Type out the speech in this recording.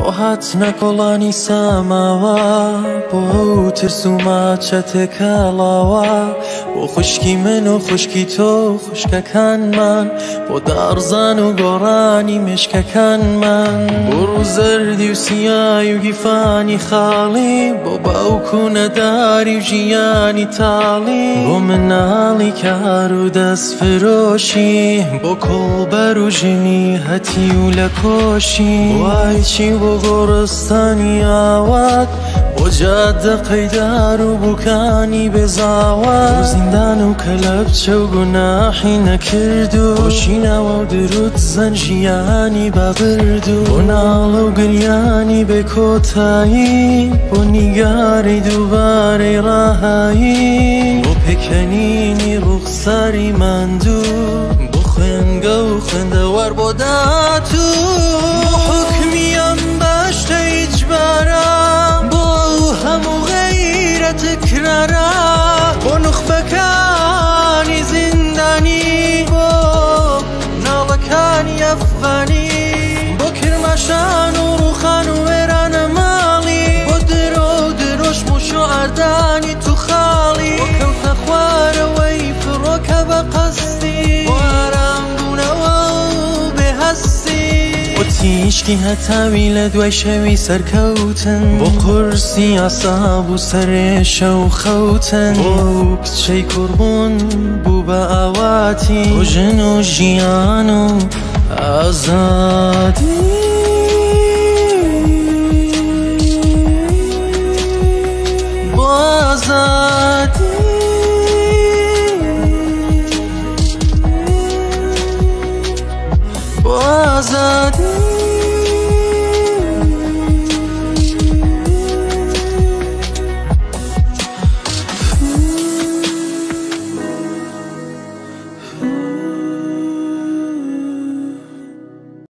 بۆ هاتنە کۆڵانی ساماوە، بۆ ئەو ترس و ماچەتێ کاڵاوە، بۆ خوشکی من و خوشکی تۆ خوشکەکانمان، بۆ دارزان و گۆڕانی مێشکەکانمان، بۆ ڕوو زەردی و سیای و گیفانی خاڵی، بۆ باوک و نەداری و ژیانی تاڵی، بۆ مناڵی کار و دەستفرۆشی، بۆ کۆڵبەر و ژنی هەتی و لە کۆشی، وای چی بۆ گۆڕستانی ئاوات، بۆ جادە قەیدار و بووکانی بێزاوات، بۆ زیندان و کەلەپچە و گوناحی نەکردو، بۆ شیناوە و درود زەن ژیانی بەبردو، بۆ ناڵە و گریانی بێ کۆتایی، بۆ نیگاری دووبارەی ڕاهایی، بۆ پێکەنینی ڕوخساری ماندوو، بۆ خوێنگە و خوێندەوەر بۆ داتوو، بۆ حوکمی ئەم باشتە ئیجبارە، بۆ هەموو غەیرە تکرارە، بۆ نوخبەکانی زیندانی، بۆ ناڵەکانی ئەفغانی، بۆ کرماشان و ڕووخان و وێرانە ماڵی، بۆ درۆ و درۆش موش و ئاردانی توخاڵی، بۆ کەوتە خوارەوەی فڕۆکە بە قەستی، بۆ ئارامبوونەوە و بێهەستی، بۆ تیشکی هەتاوی لە دوای شەوی سەرکەوتن، بۆ قورسی ئاساب و سەرێشە و خەوتن، بۆ کچەی کوڕبوون بوو بە ئاواتی، بۆ ژن و ژیان و ئازادی.